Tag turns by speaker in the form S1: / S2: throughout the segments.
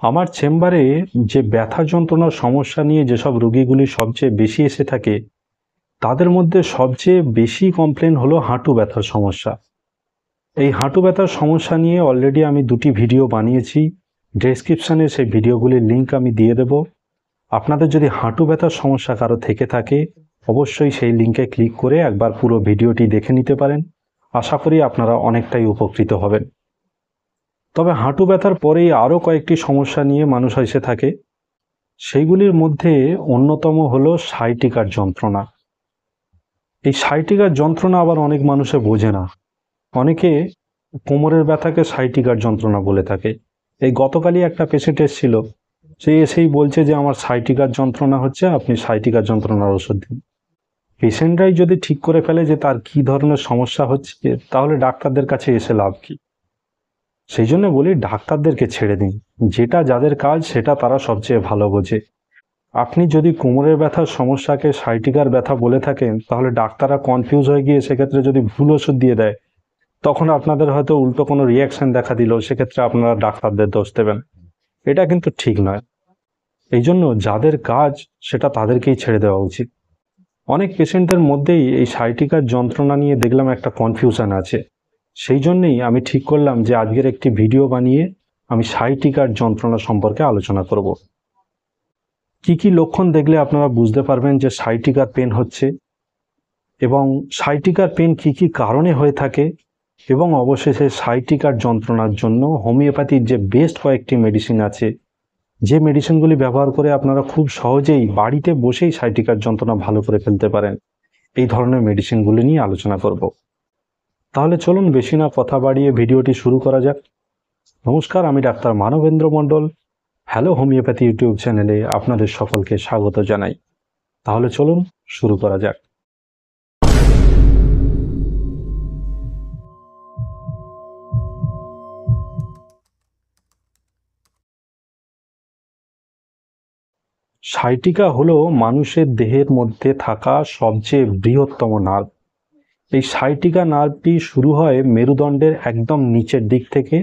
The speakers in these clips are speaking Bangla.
S1: আমার চেম্বারে যে ব্যথা যন্ত্রণার সমস্যা নিয়ে যেসব রোগীগুলি সবচেয়ে বেশি এসে থাকে তাদের মধ্যে সবচেয়ে বেশি কমপ্লেন হলো হাঁটু ব্যথার সমস্যা। এই হাঁটু ব্যথার সমস্যা নিয়ে অলরেডি আমি দুটি ভিডিও বানিয়েছি। ডেসক্রিপশনে সেই ভিডিওগুলির লিঙ্ক আমি দিয়ে দেব। আপনাদের যদি হাঁটু ব্যথার সমস্যা কারো থেকে থাকে অবশ্যই সেই লিঙ্কে ক্লিক করে একবার পুরো ভিডিওটি দেখে নিতে পারেন। আশা করি আপনারা অনেকটাই উপকৃত হবেন। তবে হাঁটু ব্যথার পরেই আরও কয়েকটি সমস্যা নিয়ে মানুষ এসে থাকে। সেইগুলির মধ্যে অন্যতম হলো সাইটিকার যন্ত্রণা। এই সাইটিকার যন্ত্রণা আবার অনেক মানুষে বোঝে না। অনেকে কোমরের ব্যথাকে সাইটিকার যন্ত্রণা বলে থাকে। এই গতকালই একটা পেশেন্ট এসেছিল, সে এসেই বলছে যে আমার সাইটিকার যন্ত্রণা হচ্ছে, আপনি সাইটিকার যন্ত্রণার ওষুধ দিন। পেশেন্টরাই যদি ঠিক করে ফেলে যে তার কী ধরনের সমস্যা হচ্ছে তাহলে ডাক্তারদের কাছে এসে লাভ কী? সেই জন্য বলি ডাক্তারদেরকে ছেড়ে দিন, যেটা যাদের কাজ সেটা তারা সবচেয়ে ভালো বোঝে। আপনি যদি কোমরের ব্যথার সমস্যাকে সাইটিকার ব্যথা বলে থাকেন তাহলে ডাক্তাররা কনফিউজ হয়ে গিয়ে সেক্ষেত্রে যদি ভুল ওষুধ দিয়ে দেয় তখন আপনাদের হয়তো উল্টো কোনো রিয়াকশন দেখা দিল, সেক্ষেত্রে আপনারা ডাক্তারদের দোষ দেবেন। এটা কিন্তু ঠিক নয়। এই জন্য যাদের কাজ সেটা তাদেরকেই ছেড়ে দেওয়া উচিত। অনেক পেশেন্টদের মধ্যেই এই সাইটিকার যন্ত্রণা নিয়ে দেখলাম একটা কনফিউশন আছে। সেই জন্যেই আমি ঠিক করলাম যে আজকের একটি ভিডিও বানিয়ে আমি সাইটিকার যন্ত্রণা সম্পর্কে আলোচনা করব। কি কি লক্ষণ দেখলে আপনারা বুঝতে পারবেন যে সাইটিকার পেন হচ্ছে, এবং সাইটিকার পেন কি কি কারণে হয়ে থাকে, এবং অবশেষে সাইটিকার যন্ত্রণার জন্য হোমিওপ্যাথির যে বেস্ট কয়েকটি মেডিসিন আছে, যে মেডিসিনগুলি ব্যবহার করে আপনারা খুব সহজেই বাড়িতে বসেই সাইটিকার যন্ত্রণা ভালো করে ফেলতে পারেন, এই ধরনের মেডিসিনগুলি নিয়ে আলোচনা করব। তাহলে চলুন বেশি না কথা বাড়িয়ে ভিডিওটি শুরু করা যাক। নমস্কার, আমি ডাক্তার মানবেন্দ্র মণ্ডল। হ্যালো হোমিওপ্যাথি ইউটিউব চ্যানেলে আপনাদের সকলকে স্বাগত জানাই। তাহলে চলুন শুরু করা যাক। সাইটিকা হলো মানুষের দেহের মধ্যে থাকা সবচেয়ে বৃহত্তম নার্ভ। এই সাইটিকা নার্ভটি শুরু হয় মেরুদণ্ডের একদম নিচের দিক থেকে,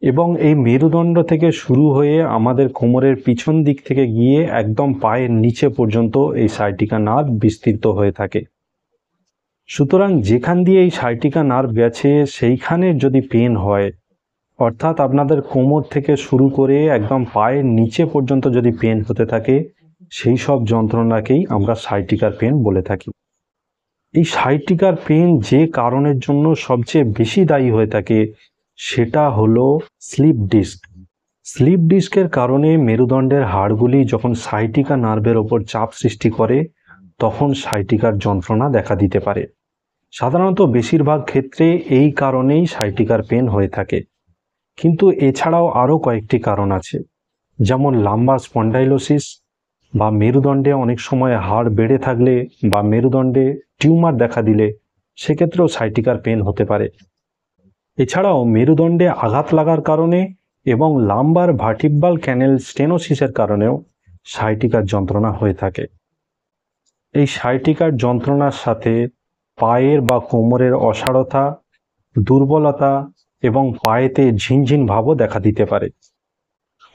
S1: এবং এই মেরুদণ্ড থেকে শুরু হয়ে আমাদের কোমরের পিছন দিক থেকে গিয়ে একদম পায়ের নিচে পর্যন্ত এই সাইটিকা নার্ভ বিস্তৃত হয়ে থাকে। সুতরাং যেখান দিয়ে এই সাইটিকা নার্ভ গেছে সেইখানে যদি পেন হয়, অর্থাৎ আপনাদের কোমর থেকে শুরু করে একদম পায়ের নিচে পর্যন্ত যদি পেন হতে থাকে, সেই সব যন্ত্রণাকেই আমরা সাইটিকার পেন বলে থাকি। এই সাইটিকার পেন যে কারণের জন্য সবচেয়ে বেশি দায়ী হয়ে থাকে সেটা হলো স্লিপ ডিস্ক। স্লিপ ডিস্কের কারণে মেরুদণ্ডের হাড়গুলি যখন সাইটিকা নার্ভের ওপর চাপ সৃষ্টি করে তখন সাইটিকার যন্ত্রণা দেখা দিতে পারে। সাধারণত বেশিরভাগ ক্ষেত্রে এই কারণেই সাইটিকার পেন হয়ে থাকে, কিন্তু এছাড়াও আরও কয়েকটি কারণ আছে, যেমন লাম্বার স্পন্ডাইলোসিস, বা মেরুদণ্ডে অনেক সময় হাড় বেড়ে থাকলে বা মেরুদণ্ডে টিউমার দেখা দিলে সেক্ষেত্রেও সাইটিকার পেন হতে পারে। এছাড়াও মেরুদণ্ডে আঘাত লাগার কারণে এবং লাম্বার ভার্টিব্রাল ক্যানেল স্টেনোসিসের কারণেও সাইটিকার যন্ত্রণা হয়ে থাকে। এই সাইটিকার যন্ত্রণার সাথে পায়ের বা কোমরের অসাড়তা, দুর্বলতা এবং পায়েতে ঝিনঝিন ভাবও দেখা দিতে পারে।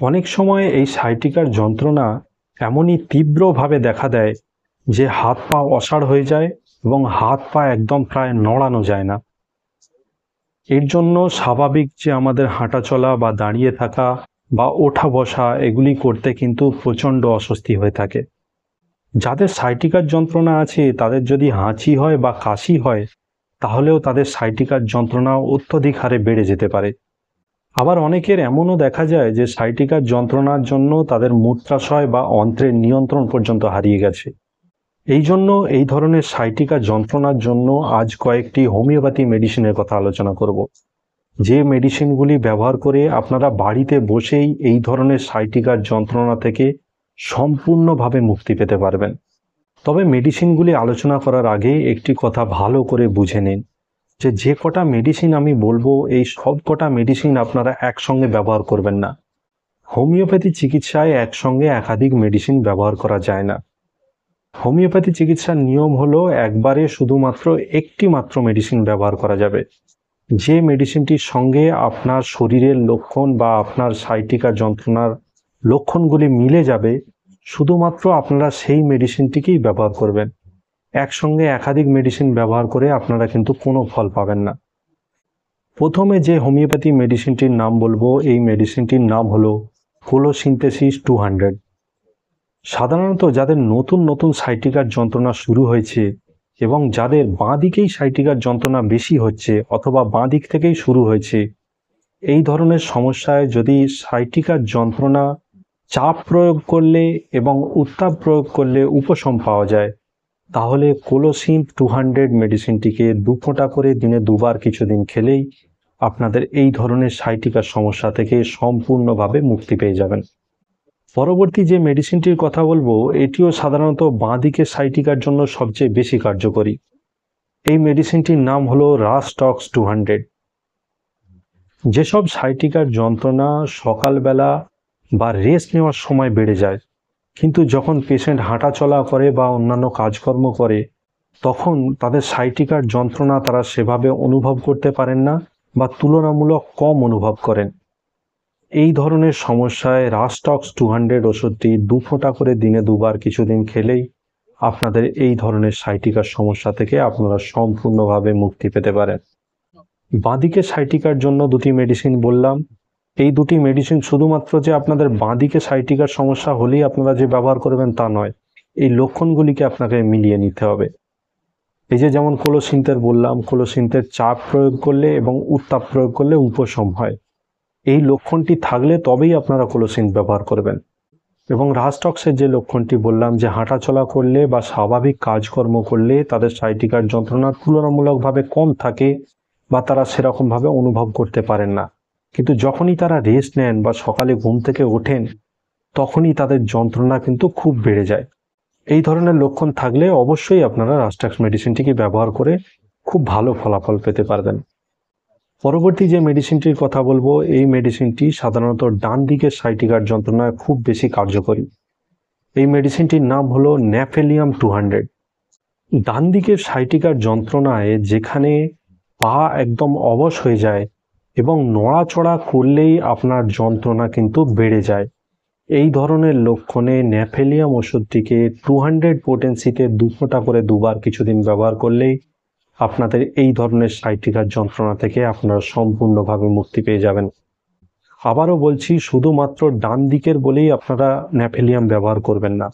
S1: অনেক সময় এই সাইটিকার যন্ত্রণা এমনই তীব্রভাবে দেখা দেয় যে হাত পা অসাড় হয়ে যায় এবং হাত পা একদম প্রায় নড়ানো যায় না। এর জন্য স্বাভাবিক যে আমাদের হাঁটা চলা বা দাঁড়িয়ে থাকা বা ওঠা বসা এগুলি করতে কিন্তু প্রচণ্ড অস্বস্তি হয়ে থাকে। যাদের সাইটিকার যন্ত্রণা আছে তাদের যদি হাঁচি হয় বা কাশি হয় তাহলেও তাদের সাইটিকার যন্ত্রণা অত্যধিক হারে বেড়ে যেতে পারে। আবার অনেকের এমনও দেখা যায় যে সাইটিকার যন্ত্রণার জন্য তাদের মূত্রাশয় বা অন্ত্রের নিয়ন্ত্রণ পর্যন্ত হারিয়ে গেছে। এই জন্য এই ধরনের সাইটিকা যন্ত্রণার জন্য আজ কয়েকটি হোমিওপ্যাথি মেডিসিনের কথা আলোচনা করব, যে মেডিসিনগুলি ব্যবহার করে আপনারা বাড়িতে বসেই এই ধরনের সাইটিকার যন্ত্রণা থেকে সম্পূর্ণভাবে মুক্তি পেতে পারবেন। তবে মেডিসিনগুলি আলোচনা করার আগে একটি কথা ভালো করে বুঝে নিন যে কটা মেডিসিন আমি বলবো এই সব কটা মেডিসিন আপনারা একসঙ্গে ব্যবহার করবেন না। হোমিওপ্যাথি চিকিৎসায় একসঙ্গে একাধিক মেডিসিন ব্যবহার করা যায় না। হোমিওপ্যাথি চিকিৎসার নিয়ম হলো একবারে শুধুমাত্র একটি মাত্র মেডিসিন ব্যবহার করা যাবে, যে মেডিসিনটির সঙ্গে আপনার শরীরের লক্ষণ বা আপনার সাইটিকা যন্ত্রণার লক্ষণগুলি মিলে যাবে, শুধুমাত্র আপনারা সেই মেডিসিনটিকেই ব্যবহার করবেন। একসঙ্গে একাধিক মেডিসিন ব্যবহার করে আপনারা কিন্তু কোনো ফল পাবেন না। প্রথমে যে হোমিওপ্যাথি মেডিসিনটির নাম বলবো, এই মেডিসিনটির নাম হলো কোলোসিনথেসিস 200। সাধারণত যাদের নতুন নতুন সাইটিকার যন্ত্রণা শুরু হয়েছে এবং যাদের বাঁ দিকেই সাইটিকার যন্ত্রণা বেশি হচ্ছে অথবা বাঁ দিক থেকেই শুরু হয়েছে, এই ধরনের সমস্যায় যদি সাইটিকার যন্ত্রণা চাপ প্রয়োগ করলে এবং উত্তাপ প্রয়োগ করলে উপশম পাওয়া যায়, তাহলে কোলোসিন 200 মেডিসিনটিকে 2 ফোঁটা করে দিনে 2 বার কিছুদিন খেলেই আপনাদের এই ধরনের সাইটিকার সমস্যা থেকে সম্পূর্ণভাবে মুক্তি পেয়ে যাবেন। পরবর্তী যে মেডিসিনটির কথা বলবো, এটিও সাধারণত বাঁ দিকের সাইটিকার জন্য সবচেয়ে বেশি কার্যকরী। এই মেডিসিনটির নাম হলো রাস্টক্স 200। যেসব সাইটিকার যন্ত্রণা সকালবেলা বা রেস্ট নেওয়ার সময় বেড়ে যায়, কিন্তু যখন পেশেন্ট হাঁটাচলা করে বা অন্যান্য কাজকর্ম করে, তখন তাদের সাইটিকার যন্ত্রণা তারা সেভাবে অনুভব করতে পারেন না বা তুলনামূলক কম অনুভব করেন। এই ধরনের সমস্যায় রাস্টক্স 200 ওষুধটি 2 ফোঁটা করে দিনে 2 বার কিছুদিন খেলেই আপনাদের এই ধরনের সাইটিকার সমস্যা থেকে আপনারা সম্পূর্ণভাবে মুক্তি পেতে পারেন। বাঁদিকে সাইটিকার জন্য দুটি মেডিসিন বললাম। এই দুটি মেডিসিন শুধুমাত্র যে আপনাদের বাঁদিকে সাইটিকার সমস্যা হলেই আপনারা যে ব্যবহার করবেন তা নয়, এই লক্ষণগুলিকে আপনাকে মিলিয়ে নিতে হবে। এই যে যেমন কোলোসিনথের বললাম, কোলোসিনথের চাপ প্রয়োগ করলে এবং উত্তাপ প্রয়োগ করলে উপশম হয়। এই লক্ষণটি থাকলে তবেই আপনারা কোলোসিন ব্যবহার করবেন। এবং রাস্টক্সের যে লক্ষণটি বললাম, যে হাঁটাচলা করলে বা স্বাভাবিক কাজকর্ম করলে তাদের সাইটিকার যন্ত্রণা তুলনামূলকভাবে কম থাকে বা তারা সেরকমভাবে অনুভব করতে পারেন না, কিন্তু যখনই তারা রেস্ট নেন বা সকালে ঘুম থেকে ওঠেন, তখনই তাদের যন্ত্রণা কিন্তু খুব বেড়ে যায়। এই ধরনের লক্ষণ থাকলে অবশ্যই আপনারা রাস্টক্স মেডিসিনটিকে ব্যবহার করে খুব ভালো ফলাফল পেতে পারবেন। পরবর্তী যে মেডিসিনটির কথা বলবো, এই মেডিসিনটি সাধারণত ডান দিকের সাইটিকার যন্ত্রণায় খুব বেশি কার্যকরী। এই মেডিসিনটির নাম হলো ন্যাফেলিয়াম 200। ডান দিকের সাইটিকার যন্ত্রণায় যেখানে পা একদম অবশ হয়ে যায় এবং নড়াচড়া করলেই আপনার যন্ত্রণা কিন্তু বেড়ে যায়, এই ধরনের লক্ষণে ন্যাফেলিয়াম ওষুধটিকে 200 পোটেন্সিতে 2 ফোঁটা করে 2 বার কিছুদিন ব্যবহার করলেই আপনাদের এই ধরনের সাইটিকার যন্ত্রণা থেকে আপনারা সম্পূর্ণভাবে মুক্তি পেয়ে যাবেন। আবারও বলছি, শুধুমাত্র ডান দিকের বলেই আপনারা ন্যাফেলিয়াম ব্যবহার করবেন না।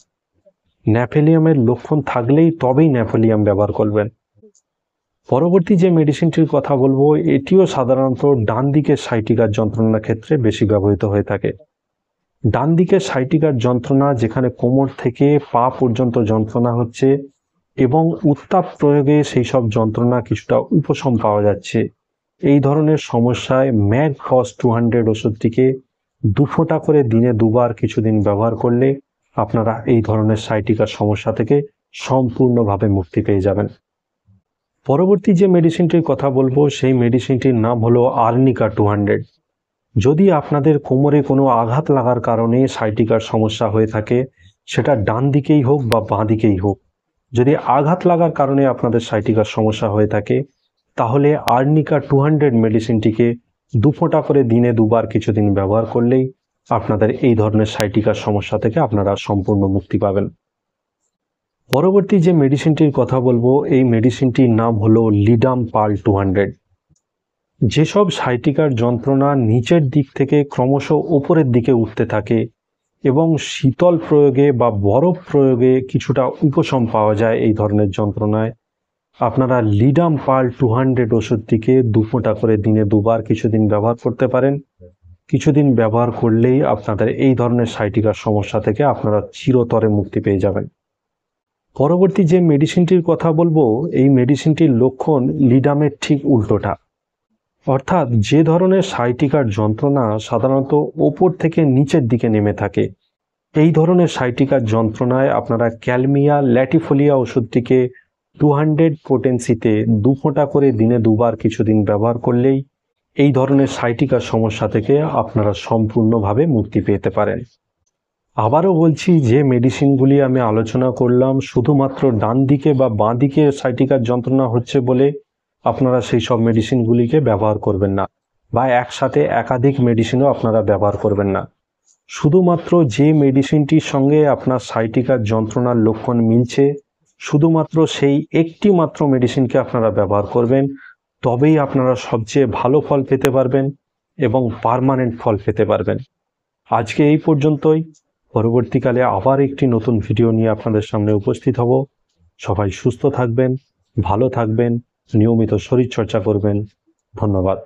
S1: ন্যাফেলিয়ামের লক্ষণ থাকলেই তবেই ন্যাফেলিয়াম ব্যবহার করবেন। পরবর্তী যে মেডিসিনটির কথা বলবো, এটিও সাধারণত ডান দিকের সাইটিকার যন্ত্রণার ক্ষেত্রে বেশি ব্যবহৃত হয়ে থাকে। ডান দিকের সাইটিকার যন্ত্রণা যেখানে কোমর থেকে পা পর্যন্ত যন্ত্রণা হচ্ছে এবং উত্তাপ প্রয়োগে সেই সব যন্ত্রণা কিছুটা উপশম পাওয়া যাচ্ছে, এই ধরনের সমস্যায় ম্যাগফস 200 ওষুধটিকে 2 ফোঁটা করে দিনে 2 বার কিছুদিন ব্যবহার করলে আপনারা এই ধরনের সাইটিকার সমস্যা থেকে সম্পূর্ণভাবে মুক্তি পেয়ে যাবেন। পরবর্তী যে মেডিসিনটির কথা বলবো, সেই মেডিসিনটির নাম হলো আর্নিকা 200। যদি আপনাদের কোমরে কোনো আঘাত লাগার কারণে সাইটিকার সমস্যা হয়ে থাকে, সেটা ডান দিকেই হোক বা বাঁ দিকেই হোক, যদি আঘাত লাগার কারণে আপনাদের সাইটিকার সমস্যা হয়ে থাকে, তাহলে আর্নিকা 200 মেডিসিনটিকে 2 ফোঁটা করে দিনে 2 বার কিছুদিন ব্যবহার করলেই আপনাদের এই ধরনের সাইটিকার সমস্যা থেকে আপনারা সম্পূর্ণ মুক্তি পাবেন। পরবর্তী যে মেডিসিনটির কথা বলবো, এই মেডিসিনটির নাম হলো লিডাম পাল 200। যেসব সাইটিকার যন্ত্রণা নিচের দিক থেকে ক্রমশ উপরের দিকে উঠতে থাকে এবং শীতল প্রয়োগে বা বরফ প্রয়োগে কিছুটা উপশম পাওয়া যায় এই ধরনের যন্ত্রণায়, আপনারা লিডাম পাল 200 ওষুধটিকে 2 ফোঁটা করে দিনে 2 বার কিছুদিন ব্যবহার করতে পারেন। কিছুদিন ব্যবহার করলেই আপনাদের এই ধরনের সাইটিকার সমস্যা থেকে আপনারা চিরতরে মুক্তি পেয়ে যাবেন। পরবর্তী যে মেডিসিনটির কথা বলবো, এই মেডিসিনটির লক্ষণ লিডামের ঠিক উল্টোটা। অর্থাৎ যে ধরনের সাইটিকার যন্ত্রণা সাধারণত ওপর থেকে নিচের দিকে নেমে থাকে, এই ধরনের সাইটিকার যন্ত্রণায় আপনারা ক্যালমিয়া ল্যাটিফোলিয়া ওষুধটিকে 200 পোটেন্সিতে 2 ফোঁটা করে দিনে 2 বার কিছুদিন ব্যবহার করলেই এই ধরনের সাইটিকার সমস্যা থেকে আপনারা সম্পূর্ণভাবে মুক্তি পেতে পারেন। আবারও বলছি, যে মেডিসিনগুলি আমি আলোচনা করলাম শুধুমাত্র ডান দিকে বা বাঁ দিকে সাইটিকার যন্ত্রণা হচ্ছে বলে আপনারা সেই সব মেডিসিনগুলিকে ব্যবহার করবেন না, বা একসাথে একাধিক মেডিসিনও আপনারা ব্যবহার করবেন না। শুধুমাত্র যে মেডিসিনটির সঙ্গে আপনার সাইটিকার যন্ত্রণার লক্ষণ মিলছে, শুধুমাত্র সেই একটি মাত্র মেডিসিনকে আপনারা ব্যবহার করবেন, তবেই আপনারা সবচেয়ে ভালো ফল পেতে পারবেন এবং পার্মানেন্ট ফল পেতে পারবেন। আজকে এই পর্যন্তই। পরবর্তীকালে আবার একটি নতুন ভিডিও নিয়ে আপনাদের সামনে উপস্থিত হব। সবাই সুস্থ থাকবেন, ভালো থাকবেন, নিয়মিত শরীরচর্চা করবেন। ধন্যবাদ।